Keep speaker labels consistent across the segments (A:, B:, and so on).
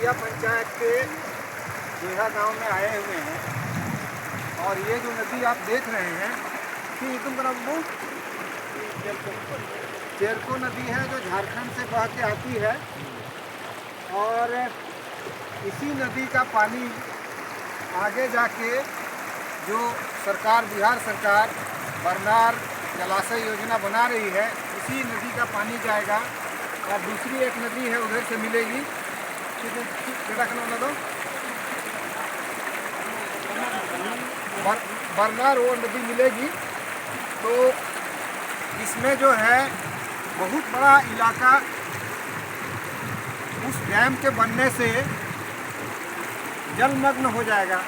A: बलिया पंचायत के बेहा गांव में आए हुए हैं और ये जो नदी आप देख रहे हैं कि तुम बराबर चेरको नदी है जो झारखंड से बह के आती है और इसी नदी का पानी आगे जाके जो सरकार बिहार सरकार बरनार जलाशय योजना बना रही है इसी नदी का पानी जाएगा और दूसरी एक नदी है उधर से मिलेगी। बरनार वो नदी मिलेगी तो इसमें जो है बहुत बड़ा इलाका उस डैम के बनने से जलमग्न हो जाएगा।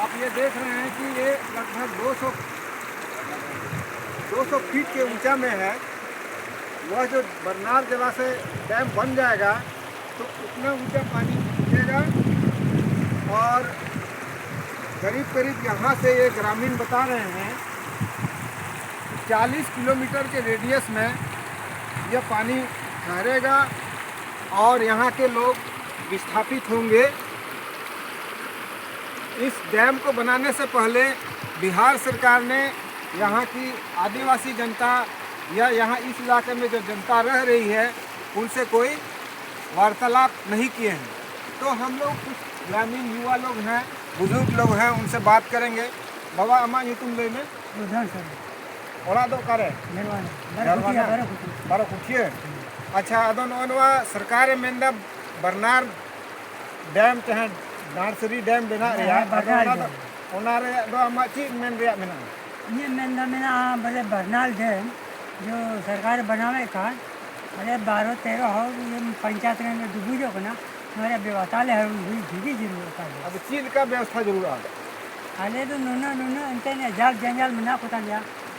A: आप ये देख रहे हैं कि ये लगभग 200 फीट के ऊंचा में है। वह जो बरनार जलाशय डैम बन जाएगा तो उतना ऊंचा पानी उठेगा और करीब करीब यहाँ से ये ग्रामीण बता रहे हैं 40 किलोमीटर के रेडियस में यह पानी ठहरेगा और यहाँ के लोग विस्थापित होंगे। इस डैम को बनाने से पहले बिहार सरकार ने यहाँ की आदिवासी जनता या यहाँ इस इलाके में जो जनता रह रही है उनसे कोई वार्तालाप नहीं किए हैं। तो हम लोग कुछ ग्रामीण युवा लोग हैं, बुजुर्ग लोग हैं, उनसे बात करेंगे। बाबा अम्मा ये तुम ले में ओला दो करे बारो कुठिए अच्छा अदन ओनवा सरकार मेंदा बरनार डैम चाहे नार्सरी डैम बना रहा ओनारे दो अम्मा चीज मेन रिया मेना
B: ये मेंदा मेना बड़े बरनाल डैम जो सरकार बनावे का अरे 12-13 हो ये पंचायत में डूबी जो ना हमारे व्यवस्था ले हुई धीरे जरूरत है।
A: अब चीज का व्यवस्था जरूर आ
B: अरे तो नूना नूना अंते ने जाल जंजाल मना कोता लिया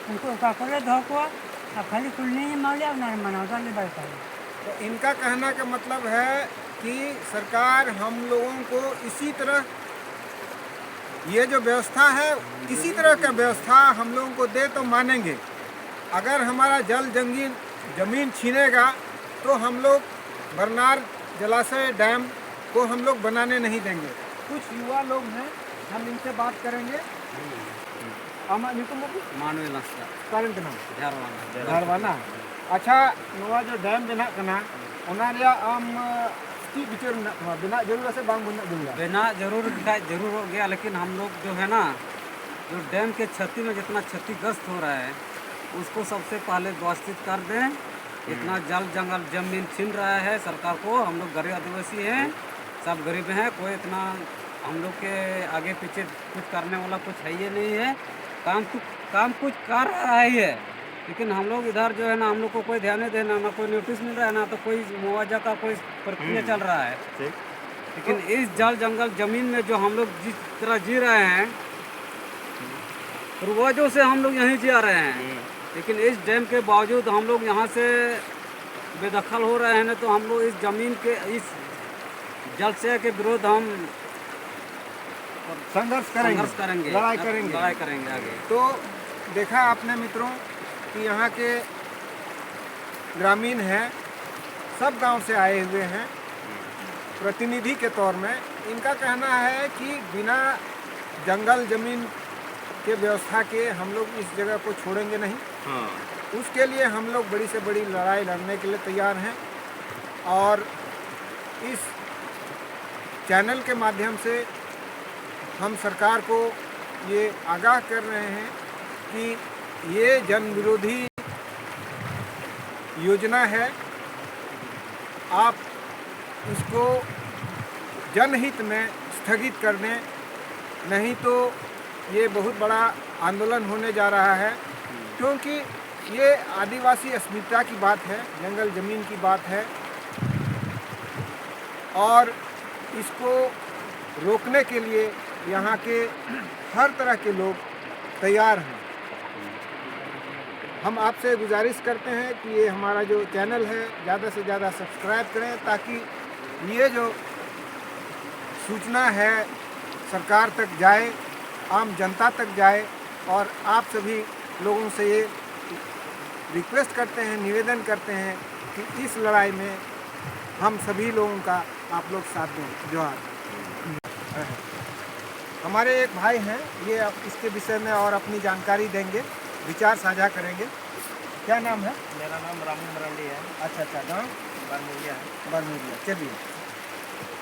B: उनको का करे धोको अब खाली कुल नहीं मावले अब ना मनावता ले बैठा।
A: तो इनका कहना का मतलब है कि सरकार हम लोगों को इसी तरह ये जो व्यवस्था है इसी तरह का व्यवस्था हम लोगों को दे तो मानेंगे। अगर हमारा जल जमीन छीनेगा तो हम लोग बरनार जलाशय डैम को हम लोग बनाने नहीं देंगे। कुछ युवा लोग हैं हम इनसे बात करेंगे। करंट नाम झारवाना अच्छा नवा जो डैम बना करना ओनारिया आम की बिचर बिना जरूर से बांग
C: बिना जरूर जरूर हो गया, लेकिन हम लोग जो है ना जो डैम के क्षति में जितना क्षतिग्रस्त हो रहा है उसको सबसे पहले व्यवस्थित कर दें। इतना जल जंगल जमीन छीन रहा है सरकार को। हम लोग गरीब आदिवासी हैं, सब गरीब हैं, कोई इतना हम लोग के आगे पीछे कुछ करने वाला कुछ है ये नहीं है। काम कुछ कर रहा है लेकिन हम लोग इधर जो है ना हम लोग को कोई ध्यान नहीं देना, ना कोई नोटिस मिल रहा है, ना तो कोई मुआवजा का कोई प्रक्रिया चल रहा है। लेकिन इस जल जंगल जमीन में जो हम लोग जिस तरह जी रहे हैं पूर्वजों से हम लोग यहीं जी आ रहे हैं, लेकिन इस डैम के बावजूद हम लोग यहाँ से बेदखल हो रहे हैं ना, तो हम लोग इस जमीन के इस जलशय के विरोध हम
A: संघर्ष करेंगे, लड़ाई करेंगे
C: आगे।
A: तो देखा आपने मित्रों कि यहाँ के ग्रामीण हैं, सब गांव से आए हुए हैं प्रतिनिधि के तौर में। इनका कहना है कि बिना जंगल जमीन के व्यवस्था के हम लोग इस जगह को छोड़ेंगे नहीं। उसके लिए हम लोग बड़ी से बड़ी लड़ाई लड़ने के लिए तैयार हैं और इस चैनल के माध्यम से हम सरकार को ये आगाह कर रहे हैं कि ये जन विरोधी योजना है, आप इसको जनहित में स्थगित कर दें, नहीं तो ये बहुत बड़ा आंदोलन होने जा रहा है। क्योंकि ये आदिवासी अस्मिता की बात है, जंगल ज़मीन की बात है और इसको रोकने के लिए यहाँ के हर तरह के लोग तैयार हैं। हम आपसे गुजारिश करते हैं कि ये हमारा जो चैनल है ज़्यादा से ज़्यादा सब्सक्राइब करें ताकि ये जो सूचना है सरकार तक जाए, आम जनता तक जाए। और आप सभी लोगों से ये रिक्वेस्ट करते हैं, निवेदन करते हैं कि इस लड़ाई में हम सभी लोगों का आप लोग साथ दें। जोहार। हमारे एक भाई हैं, ये इसके विषय में और अपनी जानकारी देंगे, विचार साझा करेंगे। क्या नाम है?
D: मेरा नाम रामू मरांडी है,
A: अच्छा, गाँव
D: बरमूलिया है।
A: बरमूलिया। चलिए,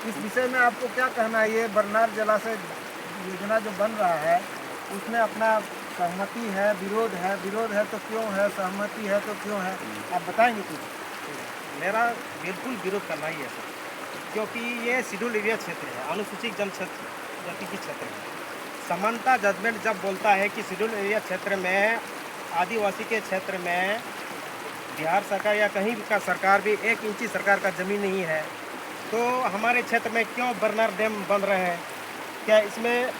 A: इस विषय में आपको क्या कहना है? ये बरनार जलाशय योजना जो बन रहा है, उसमें अपना सहमति है, विरोध है? विरोध है तो क्यों है, सहमति है तो क्यों है, आप बताएंगे कुछ?
D: मेरा बिल्कुल विरोध करना ही है सर, क्योंकि ये शेड्यूल एरिया क्षेत्र है, अनुसूचित जनजाति की क्षेत्र है। समानता जजमेंट जब बोलता है कि शेड्यूल एरिया क्षेत्र में, आदिवासी के क्षेत्र में बिहार सरकार या कहीं का सरकार भी 1 इंची सरकार का ज़मीन नहीं है, तो हमारे क्षेत्र में क्यों बरनार डैम बन रहे हैं? क्या इसमें,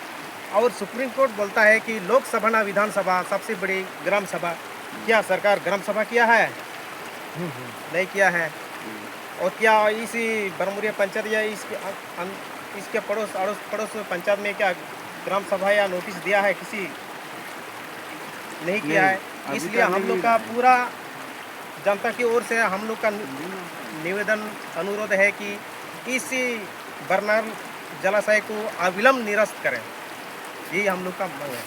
D: और सुप्रीम कोर्ट बोलता है कि लोकसभा ना विधानसभा सबसे बड़ी ग्राम सभा, क्या सरकार ग्राम सभा किया है? नहीं किया है। और क्या इसी बरमूलिया पंचायत या इसके पड़ोस पंचायत में क्या ग्राम सभा या नोटिस दिया है? किसी नहीं किया है। इसलिए हम लोग का पूरा जनता की ओर से हम लोग का निवेदन अनुरोध है कि इस बरनार जलाशय को अविलंब निरस्त करें, यही हम लोग का मांग है।